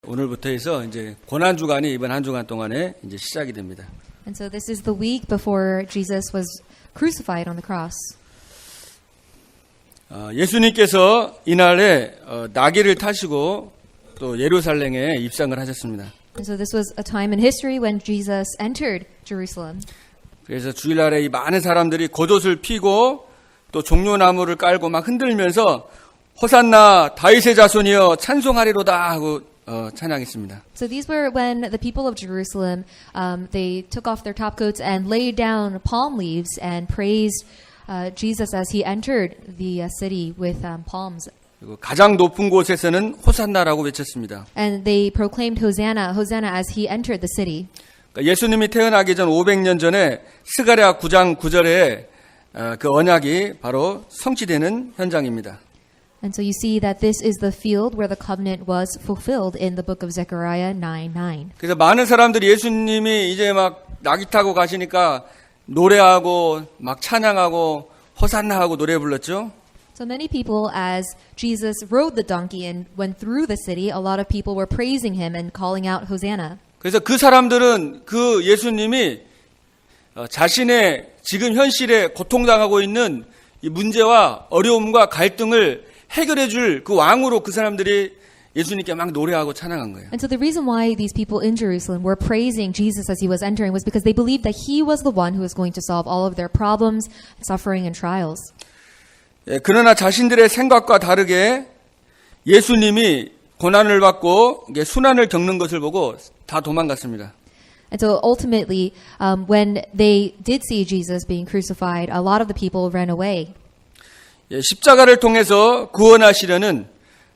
오늘부터 해서 이제 고난 주간이 이번 한 주간 동안에 이제 시작이 됩니다. And so this is the week before Jesus was crucified on the cross. 예수님께서 이날에 나귀를 타시고 또 예루살렘에 입성을 하셨습니다. And so this was a time in history when Jesus entered Jerusalem. 그래서 주일날에 이 많은 사람들이 겉옷을 피고 또 종려나무를 깔고 막 흔들면서 호산나 다윗의 자손이여 찬송하리로다 하고 찬양했습니다. So these were when the people of Jerusalem, they took off their topcoats and laid down palm leaves and praised Jesus as he entered the city with palms. 그리고 가장 높은 곳에서는 호산나라고 외쳤습니다. And they proclaimed Hosanna, Hosanna as he entered the city. 그러니까 예수님이 태어나기 전 500년 전에 스가랴 9장 9절에 그 언약이 바로 성취되는 현장입니다. And so you see that this is the field where the covenant was fulfilled in the book of Zechariah 9:9. 그래서 많은 사람들이 예수님이 이제 막 나귀 타고 가시니까 노래하고 막 찬양하고 호산나하고 노래 불렀죠. So many people, as Jesus rode the donkey and went through the city, a lot of people were praising him and calling out Hosanna. 그래서 그 사람들은 그 예수님이 자신의 지금 현실에 고통당하고 있는 이 문제와 어려움과 갈등을 해결해 줄 그 왕으로 그 사람들이 예수님께 막 노래하고 찬양한 거예요. And so the reason why these people in Jerusalem were praising Jesus as he was entering was because they believed that he was the one who was going to solve all of their problems, suffering, and trials. 그러나 자신들의 생각과 다르게 예수님이 고난을 받고 순환을 겪는 것을 보고 다 도망갔습니다. And so ultimately, when they did see Jesus being crucified, a lot of the people ran away. 십자가를 통해서 구원하시려는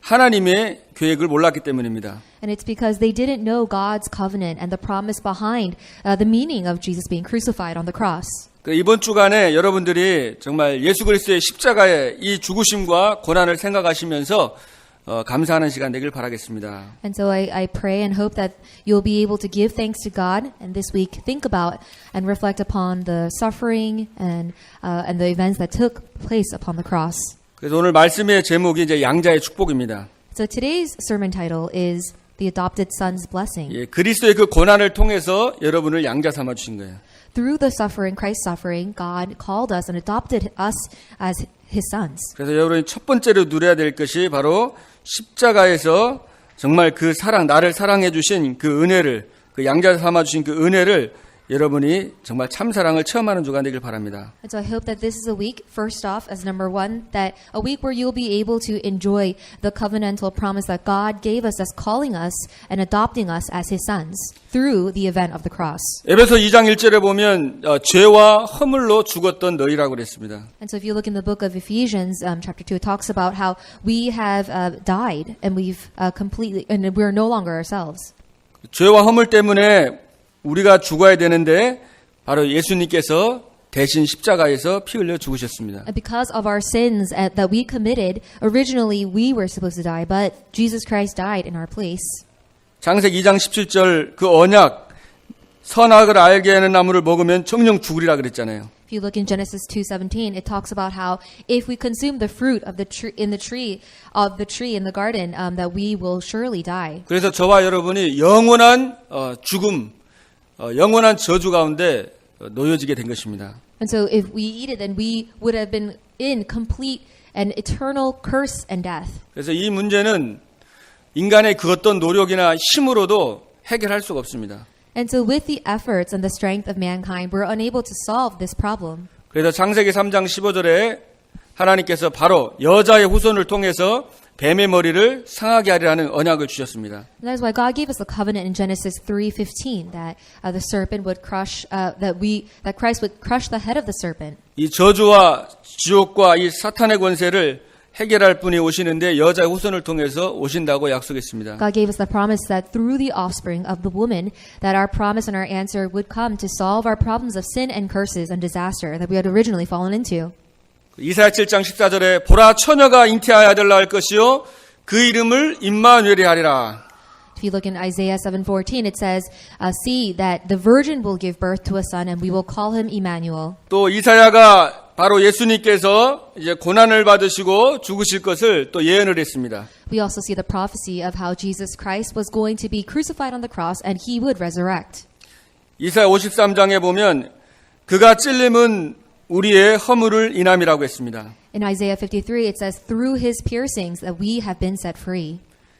하나님의 계획을 몰랐기 때문입니다. And it's because they didn't know God's covenant and the promise behind the meaning of Jesus being crucified on the cross. 이번 주간에 여러분들이 정말 예수 그리스도의 십자가의 이 죽으심과 고난을 생각하시면서 감사하는 시간 되길 바라겠습니다. And so I pray and hope that you'll be able to give thanks to God and this week think about and reflect upon the suffering and the events that took place upon the cross. 그래서 오늘 말씀의 제목이 이제 양자의 축복입니다. So today's sermon title is The Adopted Son's Blessing. 그리스도의 그 고난을 통해서 여러분을 양자 삼아 주신 거예요. Through the suffering, Christ's suffering, God called us and adopted us as His sons. 그래서 여러분이 첫 번째로 누려야 될 것이 바로 십자가에서 정말 그 사랑, 나를 사랑해 주신 그 은혜를, 그 양자 삼아 주신 그 은혜를 여러분이 정말 참 사랑을 체험하는 주간 되길 바랍니다. And so I hope that this is a week, first off, as number one, that a week where you'll be able to enjoy the covenantal promise that God gave us as calling us and adopting us as His sons through the event of the cross. 에베소 2장 1절에 보면 죄와 허물로 죽었던 너희라고 그랬습니다. And so if you look in the book of Ephesians, chapter 2, it talks about how we have died and we've completely, and we're no longer ourselves. 죄와 허물 때문에 우리가 죽어야 되는데 바로 예수님께서 대신 십자가에서 피 흘려 죽으셨습니다. And because of our sins that we committed, originally we were supposed to die, but Jesus Christ died in our place. 창세기 2장 17절 그 언약 선악을 알게 하는 나무를 먹으면 정령 죽으리라 그랬잖아요. If you look in Genesis 2:17, it talks about how if we consume the fruit of the tree in the garden, that we will surely die. 그래서 저와 여러분이 영원한 죽음, 영원한 저주 가운데 놓여지게 된 것입니다. And so if we eat it, then we would have been in complete and eternal curse and death. 그래서 이 문제는 인간의 그 어떤 노력이나 힘으로도 해결할 수가 없습니다. And so with the efforts and the strength of mankind, we're unable to solve this problem. 그래서 창세기 3장 15절에 하나님께서 바로 여자의 후손을 통해서 뱀의 머리를 상하게 하리라는 언약을 주셨습니다. And that is why God gave us a covenant in Genesis 3:15 that the serpent would crush that Christ would crush the head of the serpent. 이 저주와 지옥과 이 사탄의 권세를 해결할 분이 오시는데 여자의 후손을 통해서 오신다고 약속했습니다. God gave us the promise that through the offspring of the woman that our promise and our answer would come to solve our problems of sin and curses and disaster that we had originally fallen into. 이사야 7장 14절에 보라 처녀가 잉태하여 아들 낳을 것이요 그 이름을 임마누엘이 하리라. If you look in Isaiah 7:14, it says, "See that the virgin will give birth to a son, and we will call him Emmanuel." 또 이사야가 바로 예수님께서 이제 고난을 받으시고 죽으실 것을 또 예언을 했습니다. We also see the prophecy of how Jesus Christ was going to be crucified on the cross and he would resurrect. 이사야 53장에 보면 그가 찔림은 우리의 허물을 인함이라고 했습니다. In Isaiah 53, it says, through his piercings that we have been set free,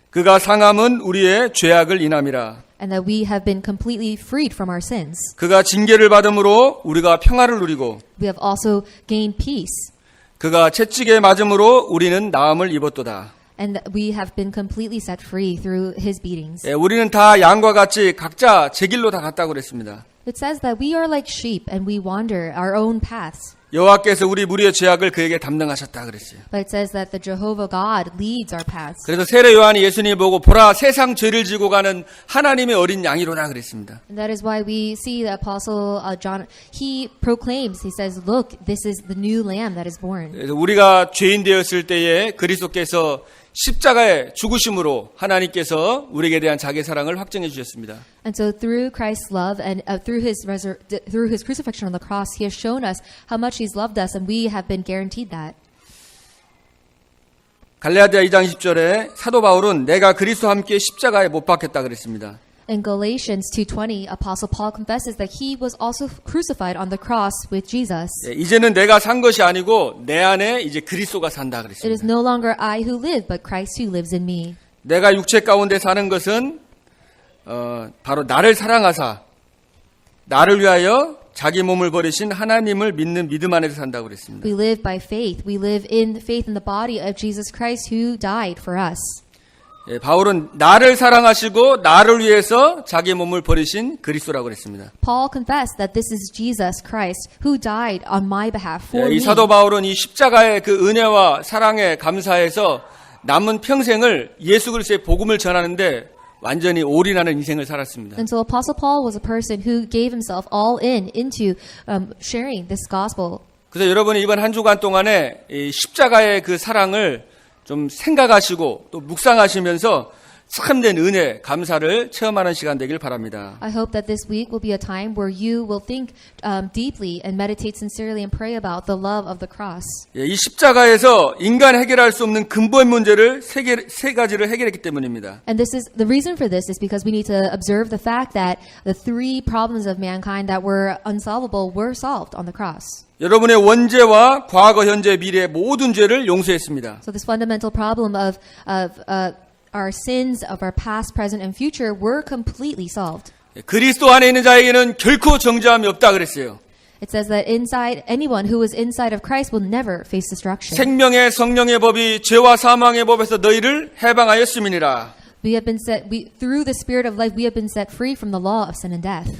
그가 상함은 우리의 죄악을 인함이라. and that we have been completely freed from our sins. 그가 징계를 받음으로 우리가 평화를 누리고 We have also gained peace, 그가 채찍에 맞음으로 우리는 나음을 입었도다. and that we have been completely set free through his beatings. 예, 우리는 다 양과 같이 각자 제 길로 다 갔다고 그랬습니다. It says that we are like sheep and we wander our own paths. 여호와께서 우리 무리의 죄악을 그에게 담당하셨다 그랬어요. But it says that the Jehovah God leads our paths. 그래서 세례 요한이 예수님을 보고 보라 세상 죄를 지고 가는 하나님의 어린 양이로다 그랬습니다. And that is why we see the apostle John, he proclaims, he says, look, this is the new lamb that is born. 그래서 우리가 죄인 되었을 때에 그리스도께서 십자가의 죽으심으로 하나님께서 우리에게 대한 자기 사랑을 확증해 주셨습니다. And so through Christ's love and through his crucifixion on the cross, he has shown us how much he's loved us, and we have been guaranteed that. 갈라디아 2장 20절에 사도 바울은 내가 그리스도와 함께 십자가에 못 박혔다 그랬습니다. In Galatians 2:20, Apostle Paul confesses that he was also crucified on the cross with Jesus. 예, 이제는 내가 산 것이 아니고 내 안에 이제 그리스도가 산다 It is 그랬습니다. no longer I who live, but Christ who lives in me. 내가 육체 가운데 사는 것은 바로 나를 사랑하사 나를 위하여 자기 몸을 버리신 하나님을 믿는 믿음 안에서 산다고 그랬습니다. We live by faith. We live in faith in the body of Jesus Christ who died for us. 예, 바울은 나를 사랑하시고 나를 위해서 자기 몸을 버리신 그리스도라고 그랬습니다. Paul confessed that this is Jesus Christ who died on my behalf for 예, me. 이 사도 바울은 이 십자가의 그 은혜와 사랑에 감사해서 남은 평생을 예수 그리스도의 복음을 전하는데 완전히 올인하는 인생을 살았습니다. And so Apostle Paul was a person who gave himself all into sharing this gospel. 그래서 여러분이 이번 한 주간 동안에 이 십자가의 그 사랑을 좀 생각하시고 또 묵상하시면서 참된 은혜, 감사를 체험하는 시간 되길 바랍니다. I hope that this week will be a time where you will think deeply and meditate sincerely and pray about the love of the cross. 예, 이 십자가에서 인간 해결할 수 없는 근본 문제를 세 가지를 해결했기 때문입니다. And this is the reason for this is because we need to observe the fact that the three problems of mankind that were unsolvable were solved on the cross. 여러분의 원죄와 과거, 현재, 미래의 모든 죄를 용서했습니다. So this fundamental problem of our sins of our past, present, and future were completely solved. 그리스도 안에 있는 자에게는 결코 정죄함이 없다 그랬어요. It says that inside anyone who is inside of Christ will never face destruction. 생명의 성령의 법이 죄와 사망의 법에서 너희를 해방하였음이니라. We have been through the Spirit of life, we have been set free from the law of sin and death.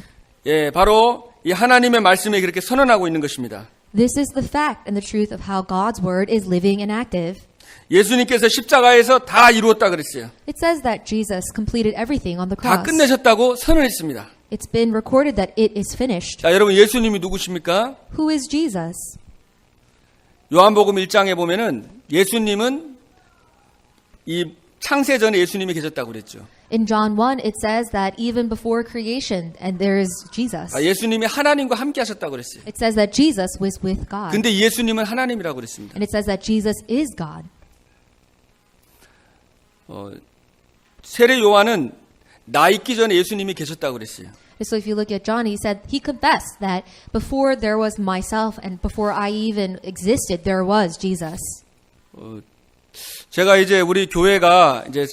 예, 바로 이 하나님의 말씀에 그렇게 선언하고 있는 것입니다. This is the fact and the truth of how God's word is living and active. 예수님께서 십자가에서 다 이루었다 그랬어요. It says that Jesus completed everything on the 다 cross. 끝내셨다고 선언했습니다. It's been recorded that it is finished. 자, 여러분 예수님이 누구십니까? Who is Jesus? 요한복음 1장에 보면은 예수님은 이 창세 전에 예수님이 계셨다고 그랬죠. In John 1, it says that even before creation, and there is Jesus. 예수님이 하나님과 함께 하셨다고 그랬어요. It says that Jesus was with God. 근데 예수님은 하나님이라고 그랬습니다. And it says that Jesus is God. 세례 요한은 나 있기 전에 예수님이 계셨다고 그랬어요. So if you look at John, he said, he confessed that before there was myself and before I even existed, there was Jesus. 제가 이제 우리 교회가 이제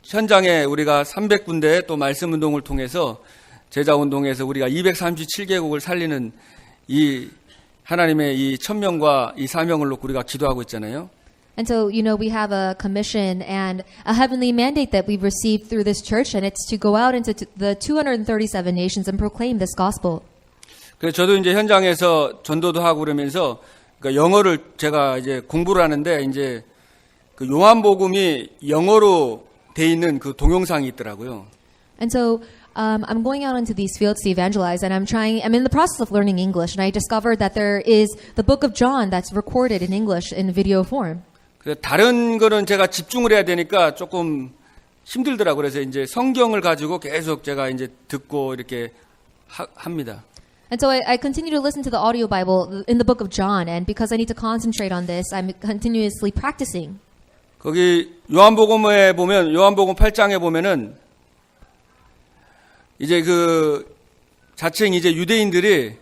현장에 우리가 300군데 또 말씀 운동을 통해서 제자 운동에서 우리가 237개국을 살리는 이 하나님의 이 천명과 이 사명을 놓고 우리가 기도하고 있잖아요. And so, we have a commission and a heavenly mandate that we've received through this church, and it's to go out into the 237 nations and proclaim this gospel. 그래서 저도 이제 현장에서 전도도 하고 그러면서 그러니까 영어를 제가 이제 공부를 하는데 이제 그 요한복음이 영어로 돼 있는 그 동영상이 있더라고요. And so I'm going out into these fields to evangelize, and I'm in the process of learning English, and I discovered that there is the book of John that's recorded in English in video form. 그래서 다른 거는 제가 집중을 해야 되니까 조금 힘들더라고요. 그래서 이제 성경을 가지고 계속 제가 이제 듣고 이렇게 합니다. And so I continue to listen to the audio Bible in the book of John, and because I need to concentrate on this, I'm continuously practicing. 거기 요한복음에 보면 요한복음 8장에 보면은 이제 그 자칭 이제 유대인들이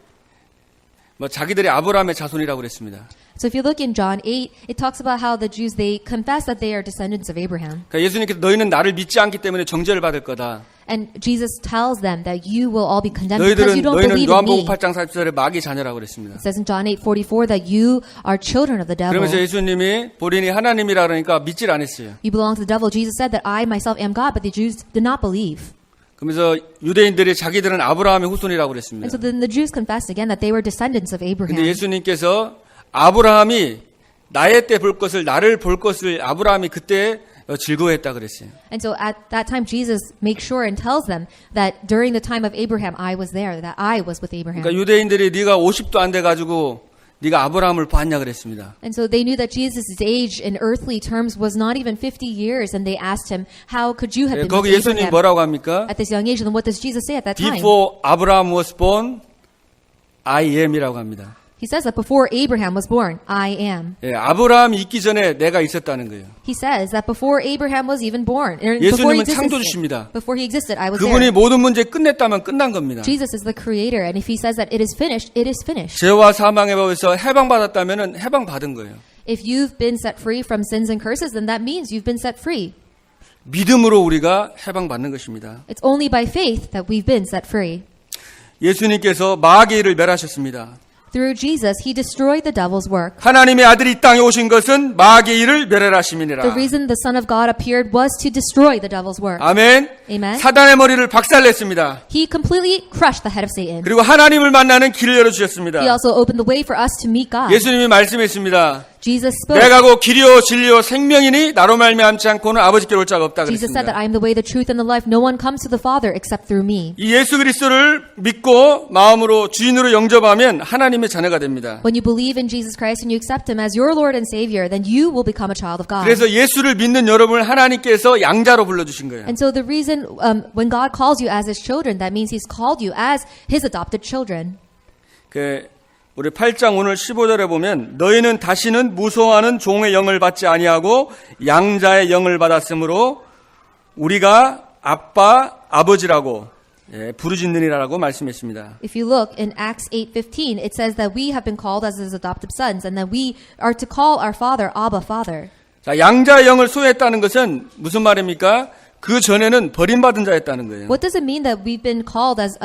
뭐 자기들이 아브라함의 자손이라고 그랬습니다. So if you look in John 8, it talks about how the Jews, they confess that they are descendants of Abraham. 그러니까 예수님께서 너희는 나를 믿지 않기 때문에 정죄를 받을 거다. And Jesus tells them that you will all be condemned because you don't 너희는 believe in 요한복음 me. 8장 40절에 마귀 자녀라고 그랬습니다. It says in John 8:44 that you are children of the devil. 그러면서 예수님이 본인이 하나님이라 그러니까 믿질 않았어요. You belong to the devil. Jesus said that I myself am God, but the Jews did not believe. 그러면서 유대인들이 자기들은 아브라함의 후손이라고 그랬습니다. And so then the Jews confessed again that they were descendants of Abraham. 근데 예수님께서 아브라함이 나의 때 볼 것을 나를 볼 것을 아브라함이 그때 즐거워했다 그랬어요. And so at that time Jesus makes sure and tells them that during the time of Abraham I was there, that I was with Abraham. 그러니까 유대인들이 네가 50도 안 돼 가지고 네가 아브라함을 봤냐 그랬습니다. And so they knew that Jesus' age in earthly terms was not even 50 years, and they asked him, how could you have been 거기 with 예수님 Abraham 뭐라고 합니까? at this young age? And then what does Jesus say at that time? Before Abraham was born, I am이라고 합니다. He says that before Abraham was born, I am. 예, 아브라함이 있기 전에 내가 있었다는 거예요. He says that before Abraham was even born, before 예수님은 he existed, 창조주십니다. before he existed, I was 그분이 there. 모든 문제 끝냈다면 끝난 겁니다. Jesus is the creator, and if he says that it is finished, it is finished. 죄와 사망의 법에서 해방받았다면 해방받은 거예요. If you've been set free from sins and curses, then that means you've been set free. 믿음으로 우리가 해방받는 것입니다. It's only by faith that we've been set free. 예수님께서 마귀를 멸하셨습니다. Through Jesus, he destroyed the devil's work. 하나님의 아들이 이 땅에 오신 것은 마귀의 일을 멸하심이니라. The reason the Son of God appeared was to destroy the devil's work. 아멘. Amen. 사단의 머리를 박살냈습니다. He completely crushed the head of Satan. 그리고 하나님을 만나는 길을 열어주셨습니다. He also opened the way for us to meet God. 예수님이 말씀했습니다. Jesus spoke. 내가 곧 길이요 진리요 생명이니 나로 말미암지 않고는 아버지께 올 자가 없다 Jesus said that 그랬습니다. I am the way, the truth, and the life. No one comes to the Father except through me. 이 예수 그리스도를 믿고 마음으로 주인으로 영접하면 하나님의 자녀가 됩니다. When you believe in Jesus Christ and you accept Him as your Lord and Savior, then you will become a child of God. 그래서 예수를 믿는 여러분을 하나님께서 양자로 불러주신 거예요. And so the reason when God calls you as His children, that means He's called you as His adopted children. 우리 8장 오늘 15절에 보면 너희는 다시는 무서워하는 종의 영을 받지 아니하고 양자의 영을 받았으므로 우리가 아빠 아버지라고 부르짖느니라라고 말씀했습니다. If you look in Acts 8:15, it says that we have been called as His adopted sons, and that we are to call our Father Abba, Father. 자, 양자의 영을 소유했다는 것은 무슨 말입니까? 그 전에는 버림받은 자였다는 거예요. What does it mean that we've been called as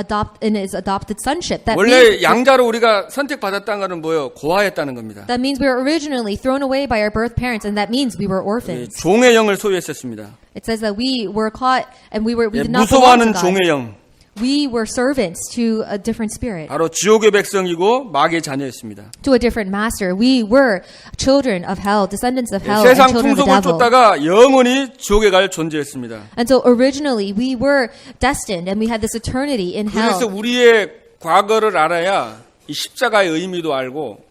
in His adopted sonship? That 원래 양자로 우리가 선택받았다는 것은 뭐예요? 고아였다는 겁니다. That means we were originally thrown away by our birth parents, and that means we were orphans. 종의 영을 소유했었습니다. It says that we were caught and we did not belong 무서워하는 to God. 종의 영. We were servants to a different spirit, 바로 지옥의 백성이고 마귀의 자녀였습니다. to a different master. We were children of hell, descendants of hell, and 세상 children of the 풍속을 devil. 쫓다가 영원히 지옥에 갈 존재였습니다. And so originally we were destined, and we had this eternity in 그래서 hell. 우리의 과거를 알아야 이 십자가의 의미도 알고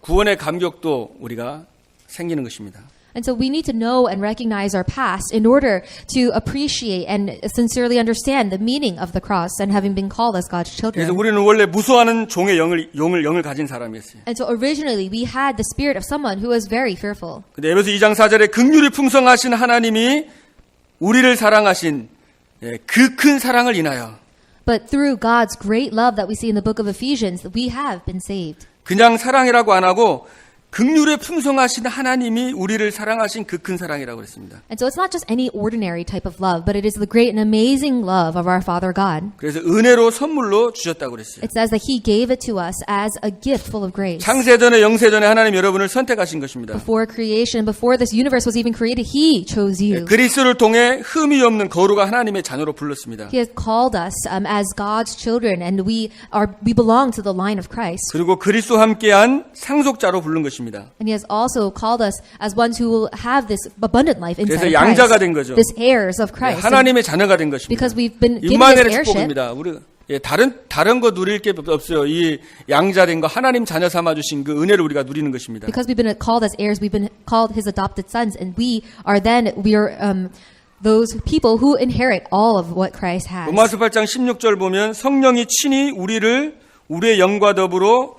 구원의 감격도 우리가 생기는 것입니다. And so we need to know and recognize our past in order to appreciate and sincerely understand the meaning of the cross and having been called as God's 그래서 children. 우리는 원래 무서워하는 종의 영을 가진 사람이었어요. And so originally we had the spirit of someone who was very fearful. 근데 에베소 2장 4절에 긍휼이 풍성하신 하나님이 우리를 사랑하신 그 큰 사랑을 인하여 But through God's great love that we see in the book of Ephesians, we have been saved. 그냥 사랑이라고 안 하고 긍휼에 풍성하신 하나님이 우리를 사랑하신 그 큰 사랑이라고 했습니다. And so it's not just any ordinary type of love, but it is the great and amazing love of our Father God. 그래서 은혜로 선물로 주셨다고 그랬어요. It says that He gave it to us as a gift full of grace. 창세전에 영세전에 하나님 여러분을 선택하신 것입니다. Before creation, before this universe was even created, He chose you. 그리스도를 통해 흠이 없는 거룩한 하나님의 자녀로 불렀습니다. He has called us as God's children, and we belong to the line of Christ. 그리고 그리스도와 함께한 상속자로 부른 것입니다. And He has also called us as ones who will have this abundant life inside 그래서 of 양자가 된 거죠. Christ. This heirs of Christ. 하나님의 자녀가 된 것입니다. Because we've been given this 임마누엘의 heirship. 축복입니다. 우리 다른 거 누릴 게 없어요. 이 양자된 거 하나님 자녀 삼아 주신 그 은혜를 우리가 누리는 것입니다. Because we've been called as heirs, we've been called His adopted sons, and we are those people who inherit all of what Christ has. 로마서 8장 16절 보면 성령이 친히 우리를 우리의 영과 더불어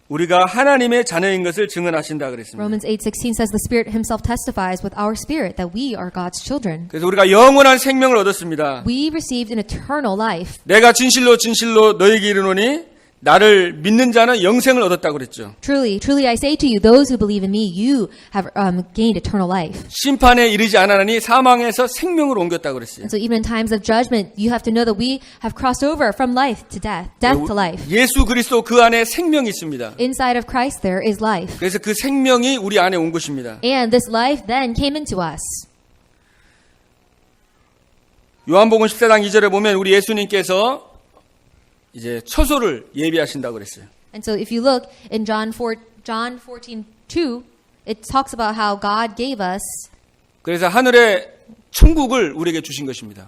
우리가 하나님의 자녀인 것을 증언하신다 그랬습니다. Romans 8:16 says the Spirit himself testifies with our spirit that we are God's children. 그래서 우리가 영원한 생명을 얻었습니다. We received an eternal life. 내가 진실로 진실로 너에게 이르노니 나를 믿는 자는 영생을 얻었다고 그랬죠. Truly, truly I say to you, those who believe in me, you have gained eternal life. 심판에 이르지 않았으니 사망에서 생명으로 옮겼다고 그랬어요. And so even in times of judgment, you have to know that we have crossed over from life to death, death to life. 예수 그리스도 그 안에 생명이 있습니다. Inside of Christ there is life. 그래서 그 생명이 우리 안에 온 것입니다. And this life then came into us. 요한복음 14장 2절에 보면 우리 예수님께서 이제 처소를 예비하신다고 그랬어요. And so if you look in John 14:2, it talks about how God gave us, 그래서 하늘의 천국을 우리에게 주신 것입니다.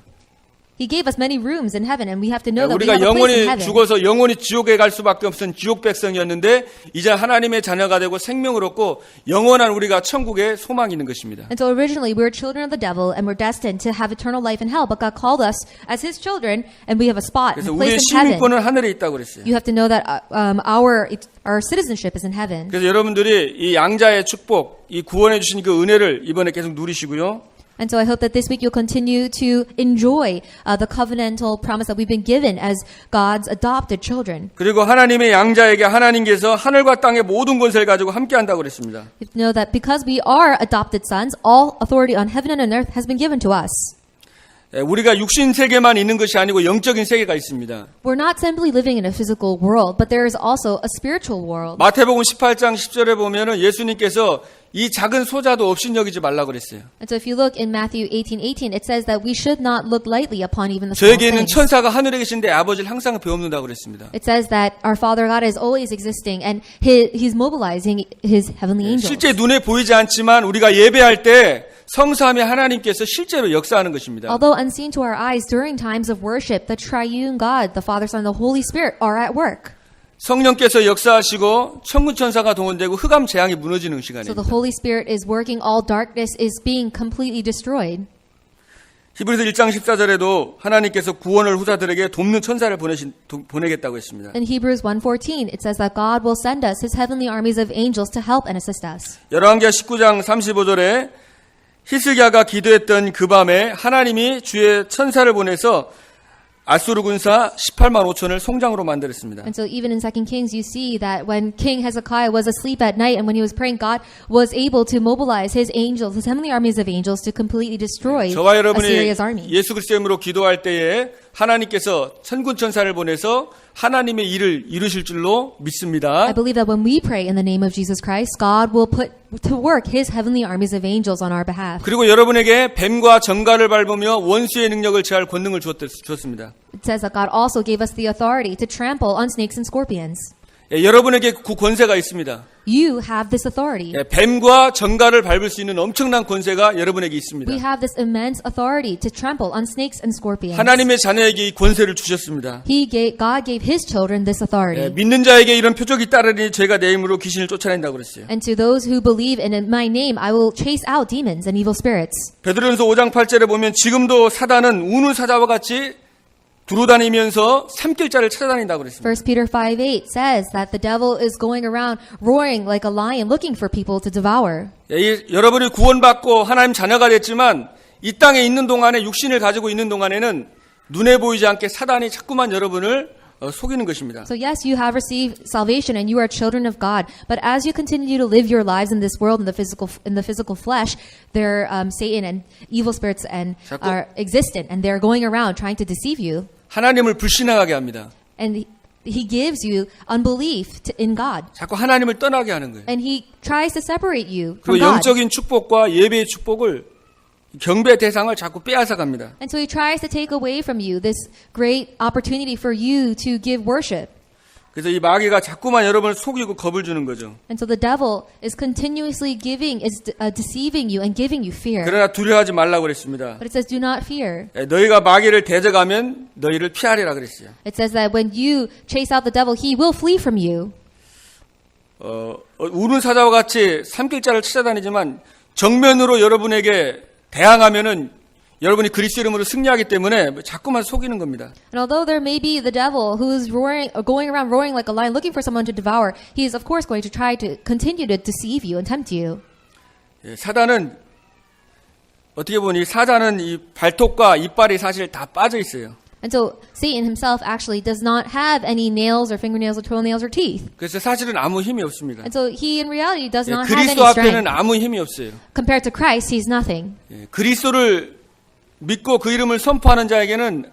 He gave us many rooms in heaven, and we have to know that we 우리가 have a place in 영원히 heaven. 죽어서 영원히 지옥에 갈 수밖에 없은 지옥 백성이었는데 이제 하나님의 자녀가 되고 생명을 얻고 영원한 우리가 천국에 소망이 있는 것입니다. And so originally we were children of the devil and were destined to have eternal life in hell, but God called us as His children, and we have a spot, 그래서 a 우리의 place in heaven. 시민권은 하늘에 있다고 그랬어요. You have to know that our citizenship is in heaven. 그래서 여러분들이 이 양자의 축복, 이 구원해 주신 그 은혜를 이번에 계속 누리시고요. And so I hope that this week you'll continue to enjoy the covenantal promise that we've been given as God's adopted children. 그리고 하나님의 양자에게 하나님께서 하늘과 땅의 모든 권세를 가지고 함께 한다고 그랬습니다. You have to know that because we are adopted sons, all authority on heaven and on earth has been given to us. 우리가 육신 세계만 있는 것이 아니고 영적인 세계가 있습니다. We're not simply living in a physical world, but there is also a spiritual world. 마태복음 18장 10절에 보면은 예수님께서 이 작은 소자도 업신여기지 말라고 그랬어요. And so if you look in Matthew 18:18, it says that we should not look lightly upon even the small 저에게 있는 things. 천사가 하늘에 계신데 아버지를 항상 배웁는다고 그랬습니다. It says that our Father God is always existing, and He's mobilizing His heavenly angels. 실제 눈에 보이지 않지만 우리가 예배할 때 성삼위 하나님께서 실제로 역사하는 것입니다. Although unseen to our eyes, during times of worship, the triune God, the Father, Son, and the Holy Spirit are at work. 성령께서 역사하시고 천군 천사가 동원되고 흑암 재앙이 무너지는 So 시간입니다. the Holy Spirit is working, all darkness is being completely destroyed. 히브리서 1장 14절에도 하나님께서 구원을 후사들에게 돕는 천사를 보내겠다고 했습니다. In Hebrews 1:14, it says that God will send us His heavenly armies of angels to help and assist us. 열왕기하 19장 35절에 히스기야가 기도했던 그 밤에 하나님이 주의 천사를 보내서 아수르 군사 18만 5천을 송장으로 만들었습니다. And so even in 2 Kings, you see that when King Hezekiah was asleep at night and when he was praying, God was able to mobilize His angels, His heavenly armies of angels, to completely destroy 저와 여러분이 Assyria's army. 예수 그리스도의 이름으로 기도할 때에 하나님께서 천군 천사를 보내서 하나님의 일을 이루실 줄로 믿습니다. I believe that when we pray in the name of Jesus Christ, God will put to work His heavenly armies of angels on our behalf. 그리고 여러분에게 뱀과 정갈을 밟으며 원수의 능력을 제할 권능을 주었습니다. It says that God also gave us the authority to trample on snakes and scorpions. 예, 여러분에게 그 권세가 있습니다. You have this authority. 예, 뱀과 정갈을 밟을 수 있는 엄청난 권세가 여러분에게 있습니다. We have this immense authority to trample on snakes and scorpions. 하나님의 자녀에게 이 권세를 주셨습니다. God gave His children this 예, authority. 믿는 자에게 이런 표적이 따르니 제가 내 힘으로 귀신을 쫓아낸다고 그랬어요. And to those who believe in my name, I will chase out demons and evil spirits. 베드로전서 5장 8절에 보면 지금도 사단은 우는 사자와 같이 두루다니면서 삼킬자를 찾아다닌다고 그랬습니다. 1 Peter 5:8 says that the devil is going around roaring like a lion looking for people to devour. 예, 여러분이 구원받고 하나님 자녀가 됐지만 이 땅에 있는 동안에 육신을 가지고 있는 동안에는 눈에 보이지 않게 사단이 자꾸만 여러분을 속이는 것입니다. So yes, you have received salvation and you are children of God. But as you continue to live your lives in this world in the physical flesh, there Satan and evil spirits and are existent, and they're going around trying to deceive you. 하나님을 불신앙하게 합니다. And He gives you unbelief in God. 자꾸 하나님을 떠나게 하는 거예요. And He tries to separate you 그리고 from God. 영적인 축복과 예배의 축복을 경배 대상을 자꾸 빼앗아 갑니다. And so He tries to take away from you this great opportunity for you to give worship. 그래서 이 마귀가 자꾸만 여러분을 속이고 겁을 주는 거죠. And so the devil is continuously deceiving you and giving you fear. 그러나 두려워하지 말라고 그랬습니다. But it says, do not fear. 너희가 마귀를 대적하면 너희를 피하리라 그랬어요. It says that when you chase out the devil, he will flee from you. 우는 사자와 같이 삼킬자를 찾아다니지만 정면으로 여러분에게 대항하면은 여러분이 그리스도 이름으로 승리하기 때문에 자꾸만 속이는 겁니다. And although there may be the devil who is roaring, or going around roaring like a lion looking for someone to devour, he is of course going to try to continue to deceive you and tempt you. 예, 사단은 어떻게 보니 사자는 이 발톱과 이빨이 사실 다 빠져 있어요. And so Satan himself actually does not have any nails or fingernails or toenails or teeth. 그래서 사실은 아무 힘이 없습니다. And so he in reality does 예, not have any 그리스도 앞에는 strength. 아무 힘이 없어요. Compared to Christ, he's nothing. 예, 그리스도를 믿고 그 이름을 선포하는 자에게는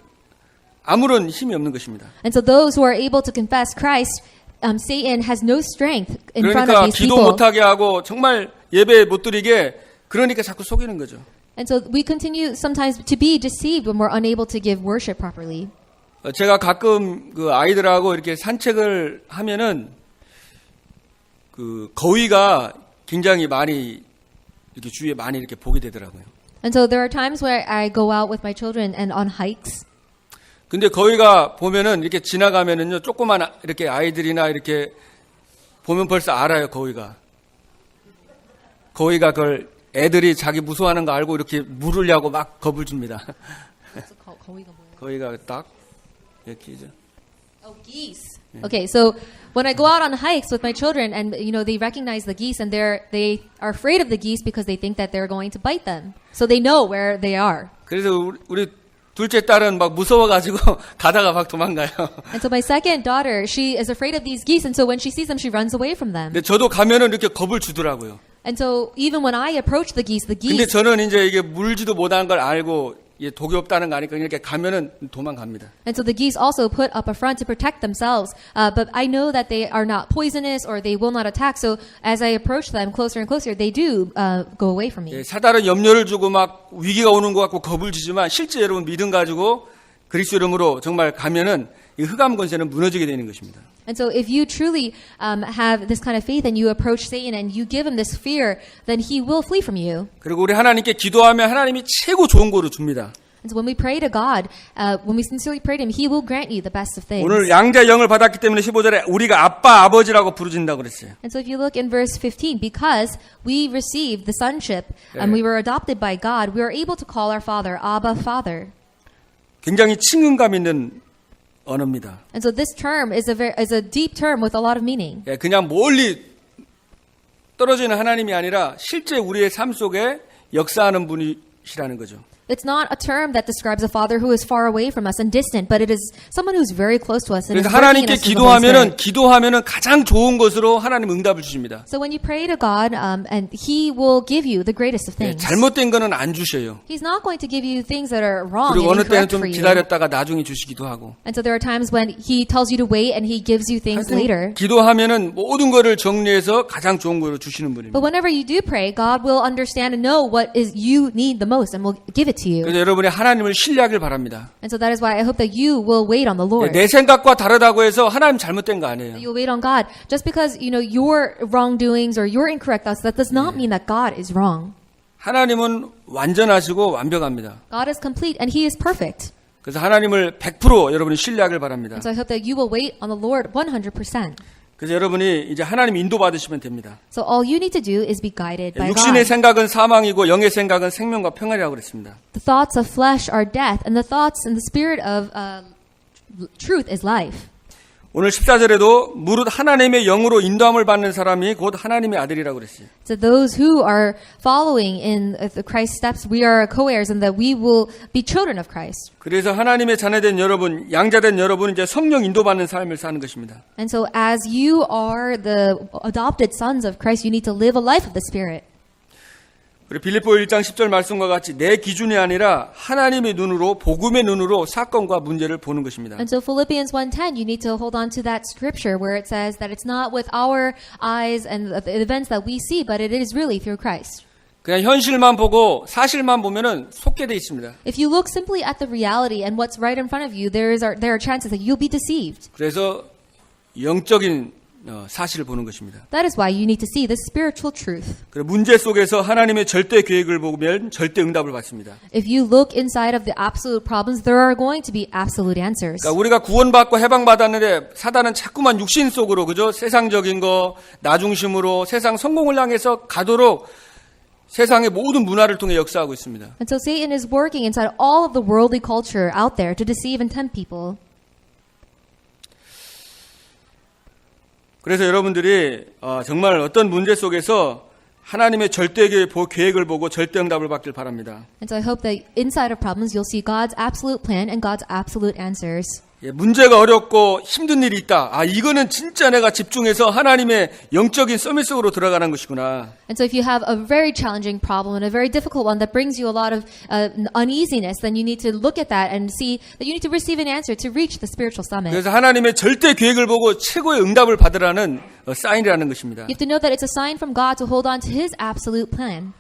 아무런 힘이 없는 것입니다. And so those who are able to confess Christ, Satan has no strength in front of 그러니까 these 기도 people. 못하게 하고 정말 예배 못 드리게 그러니까 자꾸 속이는 거죠. And so we continue sometimes to be deceived when we're unable to give worship properly. 제가 가끔 그 아이들하고 이렇게 산책을 하면은 그 거위가 굉장히 많이 이렇게 주위에 많이 이렇게 보게 되더라고요. And so there are times where I go out with my children and on hikes. 근데 거위가 보면은 이렇게 지나가면은요, 조그만 이렇게 아이들이나 이렇게 보면 벌써 알아요, 거위가. 거위가 그걸 애들이 자기 무서워하는 거 알고 이렇게 물으려고 막 겁을 줍니다. 거위가 딱 이렇게죠. Oh, geese. Okay, so when I go out on hikes with my children, and they recognize the geese, and they are afraid of the geese because they think that they're going to bite them. So they know where they are. 그래서 우리 둘째 딸은 막 무서워가지고 가다가 막 도망가요. And so my second daughter, she is afraid of these geese, and so when she sees them, she runs away from them. 근데 저도 가면은 이렇게 겁을 주더라고요. And so even when I approach the geese, 근데 저는 이제 이게 물지도 못하는 걸 알고 이게 독이 없다는 거 아니까 이렇게 가면은 도망갑니다. And so the geese also put up a front to protect themselves. But I know that they are not poisonous or they will not attack. So as I approach them closer and closer, they do go away from me. 예, 사단은 염려를 주고 막 위기가 오는 것 같고 겁을 주지만 실제 여러분 믿음 가지고 그리스도 이름으로 정말 가면은 이 흑암 권세는 무너지게 되는 것입니다. And so if you truly have this kind of faith and you approach Satan and you give him this fear, then he will flee from you. 그리고 우리 하나님께 기도하면 하나님이 최고 좋은 거를 줍니다. And so when we pray to God, when we sincerely pray to him, he will grant you the best of things. 오늘 양자 영을 받았기 때문에 15절에 우리가 아빠 아버지라고 부르진다고 그랬어요. And so if you look in verse 15, because we received the sonship and we were adopted by God, we are able to call our Father, Abba, Father. 굉장히 친근감 있는 언어입니다. And so this term is a deep term with a lot of meaning. 예, 그냥 멀리 떨어지는 하나님이 아니라 실제 우리의 삶 속에 역사하는 분이시라는 거죠. It's not a term that describes a father who is far away from us and distant, but it is someone who's very close to us and is 그래서 working in 하나님께 us through the Holy Spirit. 기도하면은 가장 좋은 것으로 하나님 응답을 주십니다. So when you pray to God, and He will give you the greatest of 예, things. 잘못된 거는 안 주셔요. He's not going to give you things that are wrong 그리고 어느 and 때는 incorrect 좀 for you. 기다렸다가 나중에 주시기도 하고. And so there are times when He tells you to wait and He gives you things later. 기도하면은 모든 거를 정리해서 가장 좋은 거로 주시는 분입니다. But whenever you do pray, God will understand and know what is you need the most and will give it to you. 그래서 여러분이 하나님을 신뢰하길 바랍니다. And so that is why I hope that you will wait on the Lord. 내 생각과 다르다고 해서 하나님 잘못된 거 아니에요. You'll wait on God. Just because, your wrongdoings or your incorrect thoughts, that does not mean that God is wrong. 하나님은 완전하시고 완벽합니다. God is complete and He is perfect. 그래서 하나님을 100% 여러분이 신뢰하길 바랍니다. And so I hope that you will wait on the Lord 100%. 그래서 여러분이 이제 하나님 인도 받으시면 됩니다. So all you need to do is be guided by 육신의 God. 생각은 사망이고 영의 생각은 생명과 평안이라고 그랬습니다. The thoughts of flesh are death, and the thoughts and the spirit of truth is life. 오늘 14절에도 무릇 하나님의 영으로 인도함을 받는 사람이 곧 하나님의 아들이라고 그랬어요. So those who are following in the Christ's steps, we are co-heirs, and that we will be children of Christ. 그래서 하나님의 자녀된 여러분, 양자된 여러분은 이제 성령 인도받는 삶을 사는 것입니다. And so as you are the adopted sons of Christ, you need to live a life of the Spirit. 우리 빌립보 1장 10절 말씀과 같이 내 기준이 아니라 하나님의 눈으로 복음의 눈으로 사건과 문제를 보는 것입니다. And so Philippians 1:10, you need to hold on to that scripture where it says that it's not with our eyes and the events that we see, but it is really through Christ. 그냥 현실만 보고 사실만 보면은 속게 돼 있습니다. If you look simply at the reality and what's right in front of you, there are chances that you'll be deceived. 그래서 영적인 사실을 보는 것입니다. That is why you need to see the spiritual truth. 그리고 문제 속에서 하나님의 절대 계획을 보면 절대 응답을 받습니다. If you look inside of the absolute problems, there are going to be absolute answers. 그러니까 우리가 구원받고 해방받았는데 사단은 자꾸만 육신 속으로 그죠? 세상적인 거, 나 중심으로 세상 성공을 향해서 가도록 세상의 모든 문화를 통해 역사하고 있습니다. And so Satan is working inside all of the worldly culture out there to deceive and tempt people. 그래서 여러분들이 정말 어떤 문제 속에서 하나님의 절대 계획을 보고 절대 응답을 받길 바랍니다. And so I hope that inside of problems you'll see God's absolute plan and God's absolute answers. 예, 문제가 어렵고 힘든 일이 있다. 이거는 진짜 내가 집중해서 하나님의 영적인 서밋 속으로 들어가는 것이구나. And so if you have a very challenging problem and a very difficult one that brings you a lot of uneasiness, then you need to look at that and see that you need to receive an answer to reach the spiritual summit. 그래서 하나님의 절대 계획을 보고 최고의 응답을 받으라는 사인이라는 것입니다. You have to know that it's a sign from God to hold on to His absolute plan.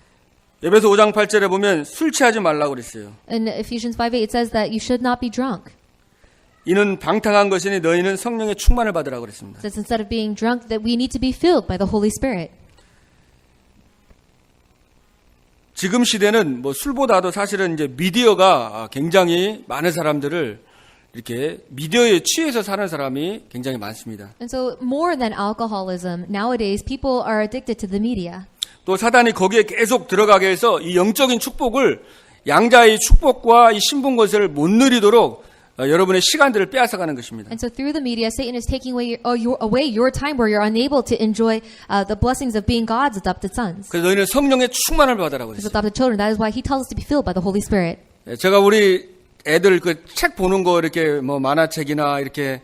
에베소 5장 8절에 보면 술 취하지 말라고 그랬어요. In Ephesians 5:8 it says that you should not be drunk. 이는 방탕한 것이니 너희는 성령의 충만을 받으라고 그랬습니다. It says instead of being drunk that we need to be filled by the Holy Spirit. 지금 시대는 뭐 술보다도 사실은 이제 미디어가 굉장히 많은 사람들을 이렇게 미디어에 취해서 사는 사람이 굉장히 많습니다. And so more than alcoholism, nowadays people are addicted to the media. 또 사단이 거기에 계속 들어가게 해서 이 영적인 축복을 양자의 축복과 이 신분 권세를 못 누리도록 여러분의 시간들을 빼앗아가는 것입니다. And so through the media, Satan is taking away your time where you're unable to enjoy the blessings of being God's adopted sons. 그래서 너희는 성령의 충만을 받으라고 His 그랬어요. adopted children. That is why he tells us to be filled by the Holy Spirit. 제가 우리 애들 그 책 보는 거 이렇게 뭐 만화책이나 이렇게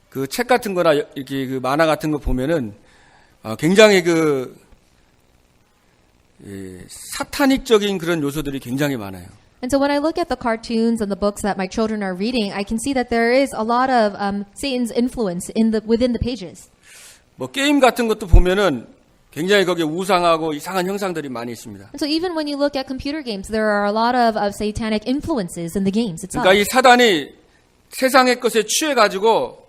그 책 같은 거나 이렇게 그 만화 같은 거 보면은 굉장히 사탄익적인 그런 요소들이 굉장히 많아요. And so when I look at the cartoons and the books that my children are reading, I can see that there is a lot of Satan's influence within the pages. 뭐 게임 같은 것도 보면은 굉장히 거기에 우상하고 이상한 형상들이 많이 있습니다. And so even when you look at computer games, there are a lot of satanic influences in the games itself. 그러니까 이 사단이 세상의 것에 취해 가지고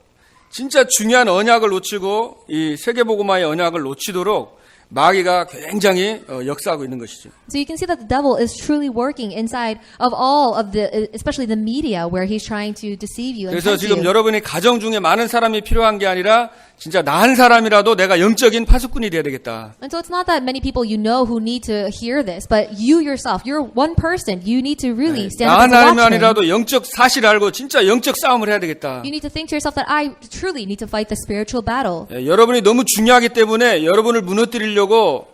진짜 중요한 언약을 놓치고 이 세계복음화의 언약을 놓치도록 마귀가 굉장히 역사하고 있는 것이죠. So you can see that the devil is truly working inside of all of especially the media, where he's trying to deceive you and 그래서 tempt 지금 you. 여러분이 가정 중에 많은 사람이 필요한 게 아니라 진짜 나 한 사람이라도 내가 영적인 파수꾼이 돼야 되겠다. And so it's not that many people you know who need to hear this, but you yourself, you're one person. You need to really stand 나 up as a watchman. 하나님만이라도 영적 사실을 알고 진짜 영적 싸움을 해야 되겠다. You need to think to yourself that I truly need to fight the spiritual battle. 여러분이 너무 중요하기 때문에 여러분을 무너뜨리려고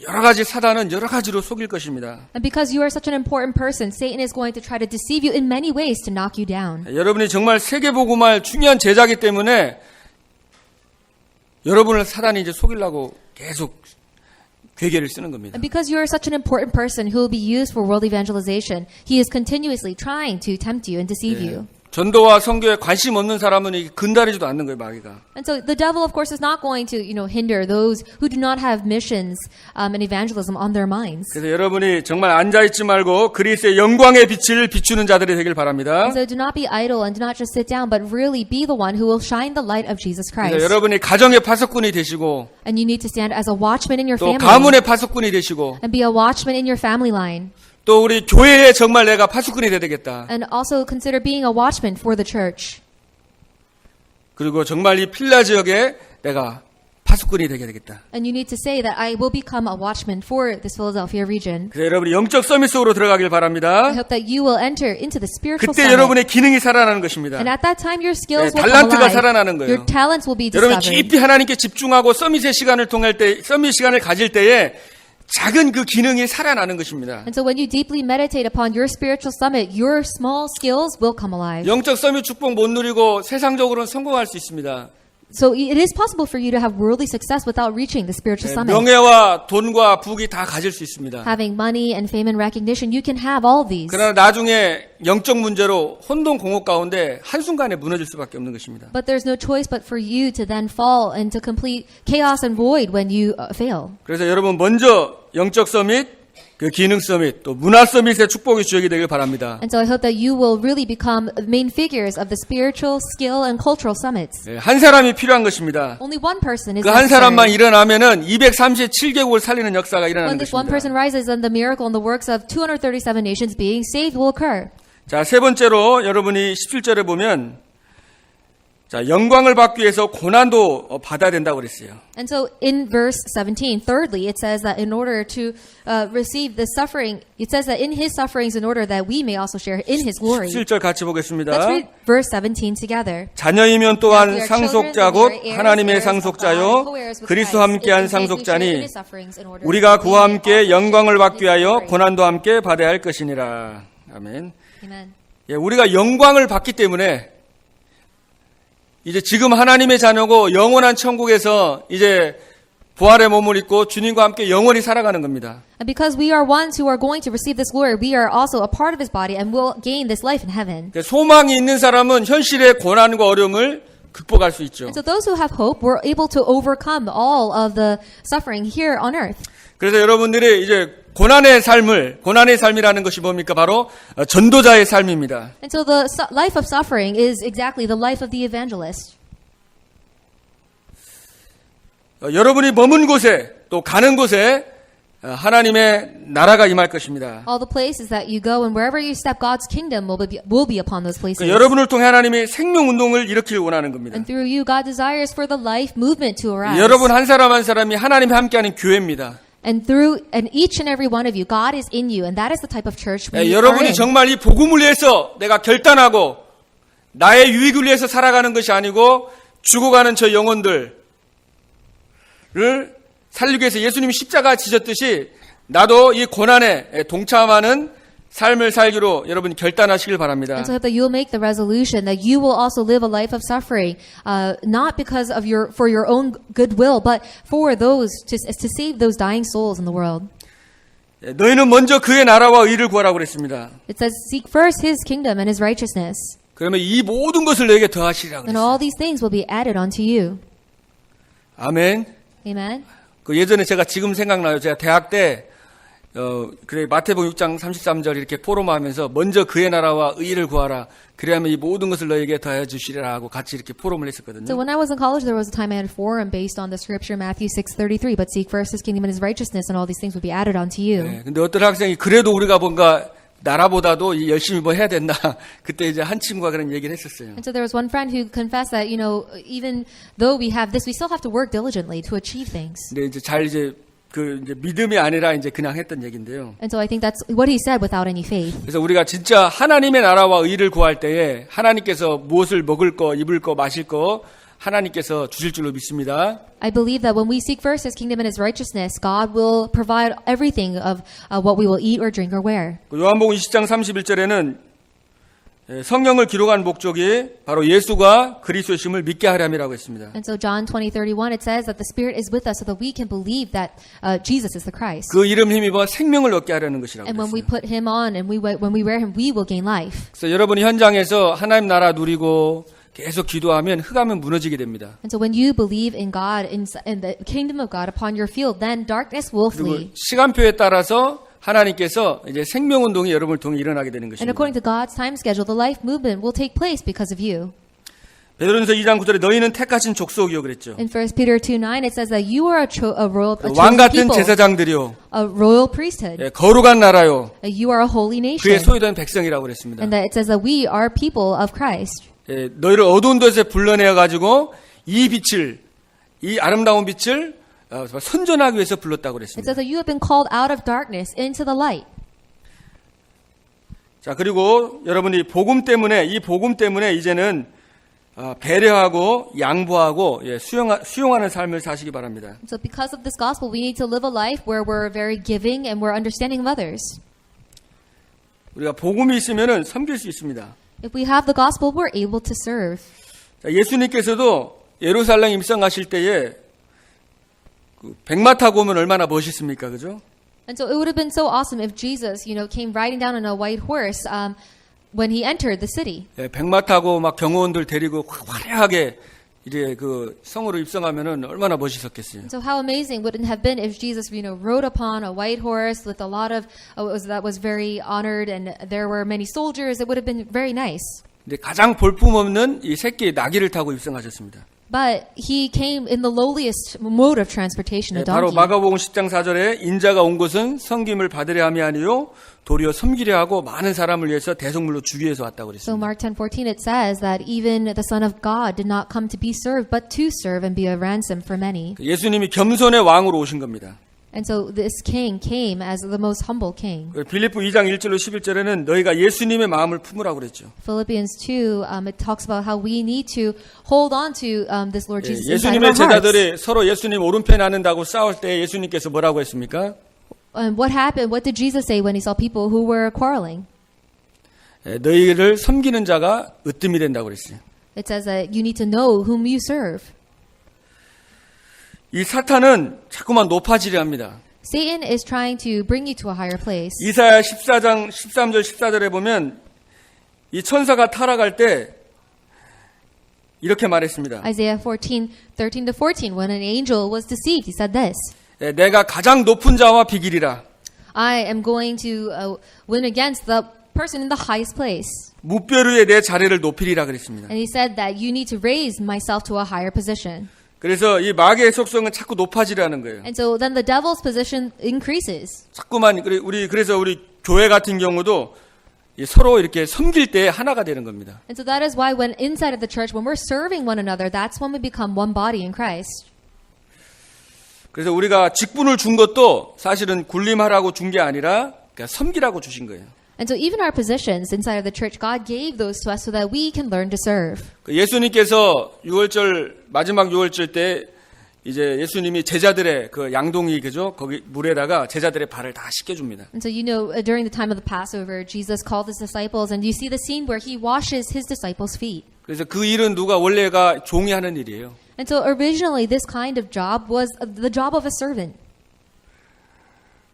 여러 가지 사단은 여러 가지로 속일 것입니다. And because you are such an important person, Satan is going to try to deceive you in many ways to knock you down. 여러분이 정말 세계복음화의 중요한 제자이기 때문에 여러분을 사단이 이제 속이려고 계속 괴계를 쓰는 겁니다. And because you are such an important person who will be used for world evangelization, he is continuously trying to tempt you and deceive you. 전도와 선교에 관심 없는 사람은 근다리지도 않는 거예요, 마귀가. And so the devil, of course, is not going to, hinder those who do not have missions and evangelism on their minds. 그래서 여러분이 정말 앉아있지 말고 그리스의 영광의 빛을 비추는 자들이 되길 바랍니다. And so do not be idle and do not just sit down, but really be the one who will shine the light of Jesus 그래서 Christ. 여러분이 가정의 파수꾼이 되시고 And you need to stand as a watchman in your 또 family 가문의 파수꾼이 되시고 and be a watchman in your family line. 또 우리 교회에 정말 내가 파수꾼이 돼야 되겠다. And also consider being a watchman for the church. 그리고 정말 이 필라 지역에 내가 파수꾼이 되게 되겠다. And you need to say that I will become a watchman for this Philadelphia region. 그래서 여러분이 영적 서밋 속으로 들어가길 I 바랍니다. hope that you will enter into the spiritual 그때 summit. 여러분의 기능이 살아나는 것입니다. And at that time, your skills 네, will come 달란트가 alive. 살아나는 거예요. Your talents will be 여러분이 discovered. 깊이 하나님께 집중하고 서밋의 시간을 통할 때, 서밋 시간을 가질 때에 작은 그 기능이 살아나는 것입니다. And so when you deeply meditate upon your spiritual summit, your small skills will come alive. 영적 서밋 축복 못 누리고 세상적으로는 성공할 수 있습니다. So it is possible for you to have worldly success without reaching the spiritual summit. 명예와 돈과 부귀 다 가질 수 있습니다. Having money and fame and recognition, you can have all these. 그러나 나중에 영적 문제로 혼돈 공허 가운데 한순간에 무너질 수밖에 없는 것입니다. But there's no choice but for you to then fall into complete chaos and void when you fail. 그래서 여러분 먼저 영적 서밋, 그 기능 서밋, 또 문화 서밋의 축복의 주역이 되길 바랍니다. And so I hope that you will really become main figures of the spiritual, skill, and cultural summits. 한 사람이 필요한 것입니다. Only one person is 그 한 사람만 necessary. 일어나면은 237개국을 살리는 역사가 일어나는 When this one person 것입니다. rises, then the miracle and the works of 237 nations being saved will occur. 자, 세 번째로 여러분이 17절에 보면 자, 영광을 받기 위해서 고난도 받아야 된다고 그랬어요. And so in verse 17, thirdly, it says that in order to receive the suffering, it says that in his sufferings in order that we may also share in his glory. 17절 같이 보겠습니다. Let's read verse 17 together. 자녀이면 Now we 또한 are 상속자 children, 곧 we are heirs, 하나님의 heirs of God, 상속자요 co-heirs with 그리스도와 Christ, 함께한 if indeed we share in 상속자니 his sufferings in order 우리가 that we 그와 may 함께 also 영광을 share in 받기 his 위하여 glory. 고난도 함께 받아야 할 것이니라. 아멘. Amen. 예, 우리가 영광을 받기 때문에 이제 지금 하나님의 자녀고 영원한 천국에서 이제 부활의 몸을 입고 주님과 함께 영원히 살아가는 겁니다. And because we are ones who are going to receive this glory, we are also a part of his body and will gain this life in heaven. 소망이 있는 사람은 현실의 고난과 어려움을 극복할 수 있죠. And so those who have hope were able to overcome all of the suffering here on earth. 그래서 여러분들이 이제 고난의 삶이라는 것이 뭡니까? 바로 전도자의 삶입니다. And so the life of suffering is exactly the life of the evangelist. 여러분이 머문 곳에 또 가는 곳에 하나님의 나라가 임할 것입니다. All the places that you go and wherever you step, God's kingdom will be upon those places. 여러분을 통해 하나님이 생명 운동을 일으키길 원하는 겁니다. And through you, God desires for the life movement to arise. 여러분 한 사람 한 사람이 하나님이 함께하는 교회입니다. And each and every one of you, God is in you, and that is the type of church we are 여러분이 in. 정말 이 복음을 위해서 내가 결단하고 나의 유익을 위해서 살아가는 것이 아니고 죽어가는 저 영혼들을 살리기 위해서 예수님이 십자가 지셨듯이 나도 이 고난에 동참하는 삶을 살기로 여러분이 결단하시길 바랍니다. And so that you will make the resolution that you will also live a life of suffering, not because of for your own goodwill, but for those to save those dying souls in the world. 너희는 먼저 그의 나라와 의를 구하라고 그랬습니다. It says, "Seek first His kingdom and His righteousness, 그러면 이 모든 것을 너에게 더하시리라고 and 그랬어요. all these things will be added onto you." 아멘. Amen. 그 예전에 제가 지금 생각나요. 제가 대학 때 그래 마태복음 6장 33절 이렇게 포럼하면서 먼저 그의 나라와 의를 구하라. 그래야만 이 모든 것을 너에게 더해 주시리라 하고 같이 이렇게 포럼을 했었거든요. So when I was in college, there was a time I had a forum based on the scripture Matthew 6:33. But seek first His kingdom and His righteousness, and all these things will be added onto you. 네, 근데 어떤 학생이 그래도 우리가 뭔가 나라보다도 열심히 뭐 해야 된다. 그때 이제 한 친구가 그런 얘기를 했었어요. And so there was one friend who confessed that, even though we have this, we still have to work diligently to achieve things. 근데 이제 이제 믿음이 아니라 이제 그냥 했던 얘기인데요. And so I think that's what he said without any faith. 그래서 우리가 진짜 하나님의 나라와 의를 구할 때에 하나님께서 무엇을 먹을 거, 입을 거, 마실 거 하나님께서 주실 줄로 믿습니다. I believe that when we seek first His kingdom and His righteousness, God will provide everything of what we will eat or drink or wear. 요한복음 20장 31절에는 성령을 기록한 목적이 바로 예수가 그리스도심을 믿게 하렴이라고 했습니다. And so John 20:31 it says that the Spirit is with us so that we can believe that Jesus is the Christ. 그 이름 힘입어 생명을 얻게 하려는 것이라고 And when we 했어요. put Him on and when we wear Him, we will gain life. 그래서 여러분이 현장에서 하나님 나라 누리고 계속 기도하면 흑암은 무너지게 됩니다. And so when you believe in God, in the kingdom of God upon your field, then darkness will 그리고 flee. 시간표에 따라서 하나님께서 이제 생명운동이 여러분을 통해 일어나게 되는 And 것입니다. according to God's time schedule, the life movement will take place because of you. 베드로전서 2장 9절에 너희는 택하신 족속이요 그랬죠. In 1 Peter 2:9, it says that you are a 왕 chosen 같은 people, 제사장들이요, a royal priesthood. 거룩한 나라요, You are a holy 그의 nation. 소유된 백성이라고 그랬습니다. And that it says that we are people of Christ. 너희를 어두운 데서 불러내어 가지고 이 빛을, 이 아름다운 빛을 선전하기 위해서 불렀다고 It 그랬습니다. says that you have been called out of darkness into the light. 자, 그리고 여러분이 이 복음 때문에 이제는 배려하고 양보하고 수용하는 삶을 사시기 바랍니다. So because of this gospel, we need to live a life where we're very giving and we're understanding of others. 우리가 복음이 있으면은 섬길 수 있습니다. If we have the gospel, we're able to serve. 자, 예수님께서도 예루살렘 입성하실 때에 백마 타고 오면 얼마나 멋있습니까, 그죠? And so it would have been so awesome if Jesus, came riding down on a white horse when he entered the city. 백마 타고 막 경호원들 데리고 화려하게 이제 그 성으로 입성하면은 얼마나 멋있었겠어요. So how amazing would it have been if Jesus, rode upon a white horse with a lot of that was very honored, and there were many soldiers. It would have been very nice. 근데 가장 볼품없는 이 새끼 나귀를 타고 입성하셨습니다. But he came in the lowliest mode of transportation, a 바로 donkey. 마가복음 10장 4절에 인자가 온 것은 섬김을 받으려 함이 아니요 도리어 섬기려 하고 많은 사람을 위해서 대속물로 주기 위해서 왔다고 So 그랬습니다. Mark 10:14 it says that even the Son of God did not come to be served, but to serve and be a ransom for many. 예수님이 겸손의 왕으로 오신 겁니다. And so this king came as the most humble king. 빌립보 2장 1절로 11절에는 너희가 예수님의 마음을 품으라고 그랬죠. Philippians 2, it talks about how we need to hold on to this Lord Jesus inside 예수님의 of our hearts. 제자들이 서로 예수님 오른편 앉는다고 싸울 때 예수님께서 뭐라고 했습니까? And what happened? What did Jesus say when he saw people who were quarreling? 너희를 섬기는 자가 으뜸이 된다고 그랬어요. It says that you need to know whom you serve. 이 사탄은 자꾸만 높아지려 합니다. Satan is trying to bring you to a higher place. 이사야 14장 13절 14절에 보면 이 천사가 타락할 때 이렇게 말했습니다. Isaiah 13 to 14, when an angel was deceived, he said this, 내가 가장 높은 자와 비기리라. I am going to win against the person in the highest place. 무별 위에 내 자리를 높이리라 그랬습니다. And he said that you need to raise myself to a higher position. 그래서 이 마귀의 속성은 자꾸 높아지려는 거예요. And so then the devil's position increases. 자꾸만 그래서 우리 교회 같은 경우도 서로 이렇게 섬길 때 하나가 되는 겁니다. And so that is why when inside of the church, when we're serving one another, that's when we become one body in Christ. 그래서 우리가 직분을 준 것도 사실은 군림하라고 준 게 아니라 그냥 섬기라고 주신 거예요. And so even our positions inside of the church, God gave those to us so that we can learn to serve. 예수님께서 6월절 마지막 6월절 때 이제 예수님이 제자들의 그 양동이 그죠? 거기 물에다가 제자들의 발을 다 씻겨 줍니다. And so you know, during the time of the Passover, Jesus called his disciples, and you see the scene where he washes his disciples' feet. 그래서 그 일은 누가 원래가 종이 하는 일이에요. And so originally, this kind of job was the job of a servant.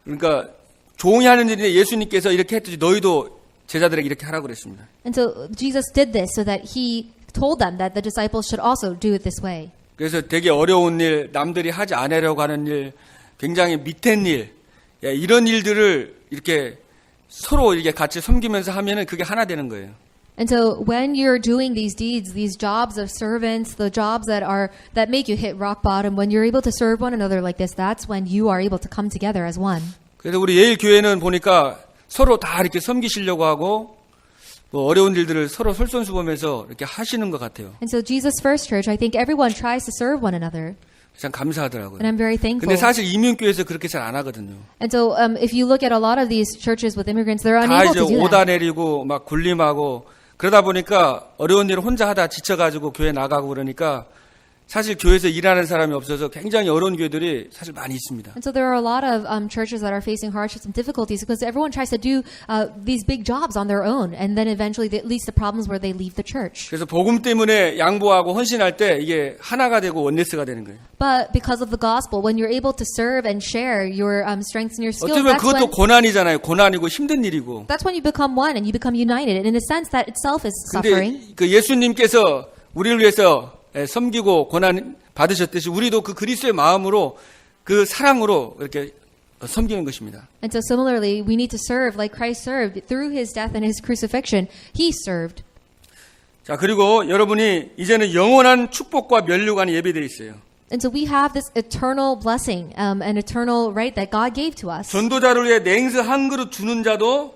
그러니까 종이 하는 일인데 예수님께서 이렇게 했듯이 너희도 제자들에게 이렇게 하라고 그랬습니다. And so Jesus did this so that he told them that the disciples should also do it this way. 그래서 되게 어려운 일, 남들이 하지 않으려고 하는 일, 굉장히 밑엔 일, 이런 일들을 이렇게 서로 이렇게 같이 섬기면서 하면은 그게 하나 되는 거예요. And so when you're doing these deeds, these jobs of servants, the jobs that make you hit rock bottom, when you're able to serve one another like this, that's when you are able to come together as one. 그래서 우리 예일 교회는 보니까 서로 다 이렇게 섬기시려고 하고 뭐 어려운 일들을 서로 솔선수범해서 이렇게 하시는 것 같아요. And so Jesus First Church, I think everyone tries to serve one another. 참 감사하더라고요. And I'm very thankful. 근데 사실 이민교회에서 그렇게 잘 안 하거든요. And so if you look at a lot of these churches with immigrants, they're 다 unable 이제 to do 오다 that. 내리고 막 군림하고 그러다 보니까 어려운 일을 혼자 하다 지쳐가지고 교회 나가고 그러니까 사실 교회에서 일하는 사람이 없어서 굉장히 어려운 교회들이 사실 많이 있습니다. And so there are a lot of churches that are facing hardships and difficulties because everyone tries to do these big jobs on their own, and then eventually it leads to problems where they leave the church. 그래서 복음 때문에 양보하고 헌신할 때 이게 하나가 되고 원네스가 되는 거예요. But because of the gospel, when you're able to serve and share your strengths and your skills, 어쩌면 그것도 고난이잖아요. 고난이고 힘든 일이고. that's when you become one and you become united. And in a sense, that itself is suffering. 근데 그 예수님께서 우리를 위해서 섬기고 고난 받으셨듯이 우리도 그 그리스도의 마음으로 그 사랑으로 이렇게 섬기는 것입니다. And so similarly, we need to serve like Christ served. Through his death and his crucifixion, he served. 자, 그리고 여러분이 이제는 영원한 축복과 면류관이 예배되어 있어요. And so we have this eternal blessing, an eternal right that God gave to us. 전도자를 위해 냉수 한 그릇 주는 자도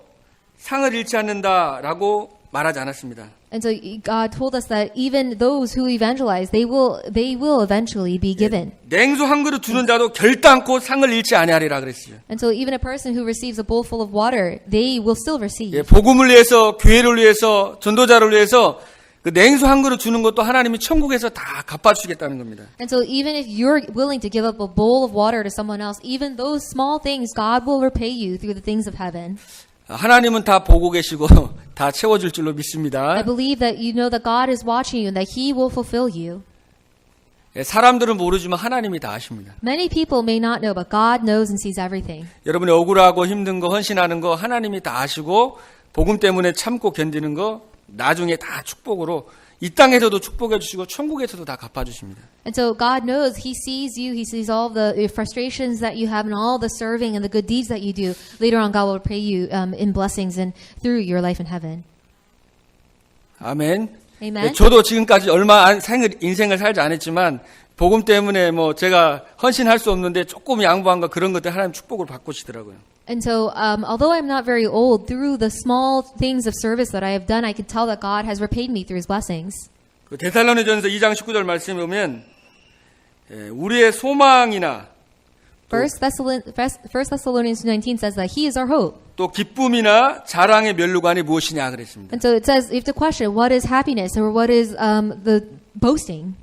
상을 잃지 않는다라고 말하지 않았습니다. And so God told us that even those who evangelize, they will eventually be given. 냉수 한 그릇 주는 자도 결단코 상을 잃지 아니하리라 그랬어요. And so even a person who receives a bowl full of water, they will still receive. 복음을 위해서, 교회를 위해서, 전도자를 위해서 그 냉수 한 그릇 주는 것도 하나님이 천국에서 다 갚아주시겠다는 겁니다. And so even if you're willing to give up a bowl of water to someone else, even those small things, God will repay you through the things of heaven. 하나님은 다 보고 계시고 다 채워줄 줄로 믿습니다. I believe that you know that God is watching you and that He will fulfill you. 사람들은 모르지만 하나님이 다 아십니다. Many people may not know, but God knows and sees everything. 여러분이 억울하고 힘든 거, 헌신하는 거 하나님이 다 아시고 복음 때문에 참고 견디는 거 나중에 다 축복으로 이 땅에서도 축복해 주시고 천국에서도 다 갚아 주십니다. And so God knows, He sees you, He sees all the frustrations that you have and all the serving and the good deeds that you do. Later on, God will repay you in blessings and through your life in heaven. 아멘. Amen. 저도 지금까지 얼마 인생을 살지 않았지만 복음 때문에 뭐 제가 헌신할 수 없는데 조금 양보한 거 그런 것들 하나님 축복을 바꾸시더라고요. And so, although I'm not very old, through the small things of service that I have done, I can tell that God has repaid me through His blessings. 그 데살로니전서 2장 19절 말씀에 보면 우리의 소망이나 First Thessalonians 2:19 says that He is our hope. 또 기쁨이나 자랑의 면류관이 무엇이냐 그랬습니다. And so it says, you have to question, what is happiness or what is the boasting?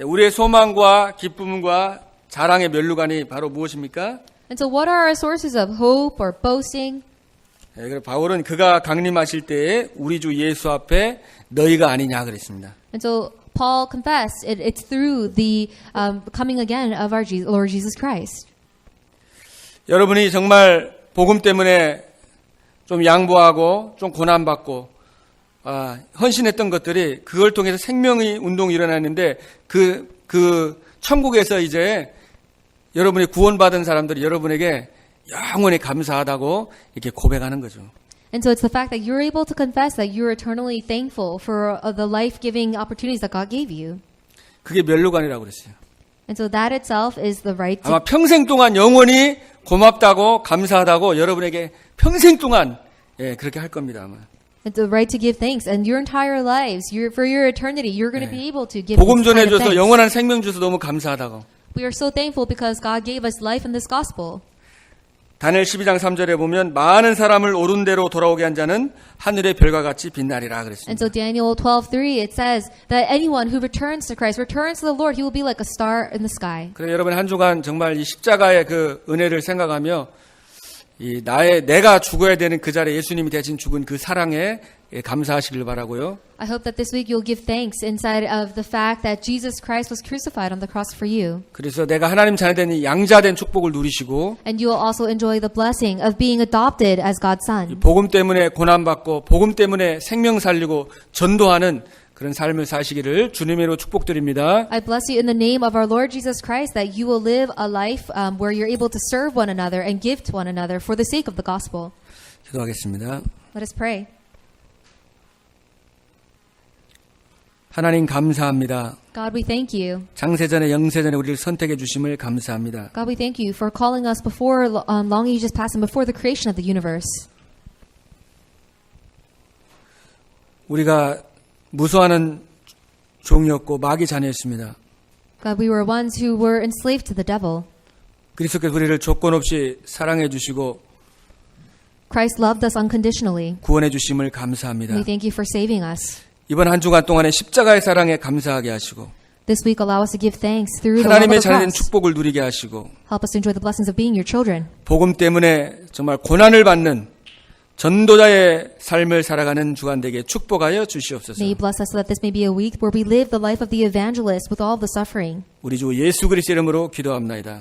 우리의 소망과 기쁨과 자랑의 면류관이 바로 무엇입니까? And so what are our sources of hope or boasting? 그래서 바울은 그가 강림하실 때에 우리 주 예수 앞에 너희가 아니냐 그랬습니다. And so Paul confessed it's through the coming again of our Lord Jesus Christ. 여러분이 정말 복음 때문에 좀 양보하고 좀 고난받고 헌신했던 것들이 그걸 통해서 생명의 운동이 일어났는데 그 천국에서 이제 여러분이 구원받은 사람들이 여러분에게 영원히 감사하다고 이렇게 고백하는 거죠. And so it's the fact that you're able to confess that you're eternally thankful for the life-giving opportunities that God gave you. 그게 면류관이라고 그랬어요. And so that itself is the right to 아마 평생 동안 영원히 고맙다고 감사하다고 여러분에게 평생 동안 그렇게 할 겁니다. 아마. and the right to give thanks. And your entire lives, for your eternity, you're going to be able to give 복음 this kind of 전해줘서 thanks. 영원한 생명 주셔서 너무 감사하다고. We are so thankful because God gave us life in this gospel. 다니엘 12장 3절에 보면 많은 사람을 옳은 대로 돌아오게 한 자는 하늘의 별과 같이 빛나리라 And 그랬습니다. so Daniel 12:3 it says that anyone who returns to Christ, returns to the Lord, he will be like a star in the sky. 그래 여러분 한 주간 정말 이 십자가의 그 은혜를 생각하며 내가 죽어야 되는 그 자리에 예수님이 대신 죽은 그 사랑에 감사하시길 바라고요. I hope that this week you'll give thanks inside of the fact that Jesus Christ was crucified on the cross for you. 그래서 내가 하나님 자녀된 이 양자된 축복을 누리시고 And you will also enjoy the blessing of being adopted as God's son. 복음 때문에 고난받고 복음 때문에 생명 살리고 전도하는 그런 삶을 사시기를 주님으로 축복드립니다. I bless you in the name of our Lord Jesus Christ that you will live a life where you're able to serve one another and give to one another for the sake of the gospel. 기도하겠습니다. Let us pray. 하나님 감사합니다. God, we thank you. 장세전에 영세전에 우리를 선택해 주심을 감사합니다. God, we thank you for calling us before long ages past and before the creation of the universe. 우리가 무수하는 종이었고 마귀 자녀였습니다. God, we were ones who were enslaved to the devil. 그리스도께서 우리를 조건 없이 사랑해 주시고 Christ loved us unconditionally. 구원해 주심을 감사합니다. We thank you for saving us. 이번 한 주간 동안에 십자가의 사랑에 감사하게 하시고 This week, allow us to give thanks through the love of 하나님의 the 자녀된 cross. 축복을 누리게 하시고 Help us to enjoy the blessings of being your children. 복음 때문에 정말 고난을 받는 전도자의 삶을 살아가는 주간 되게 축복하여 주시옵소서. May you bless us so that this may be a week where we live the life of the evangelist with all the suffering. 우리 주 예수 그리스도 이름으로 기도합나이다.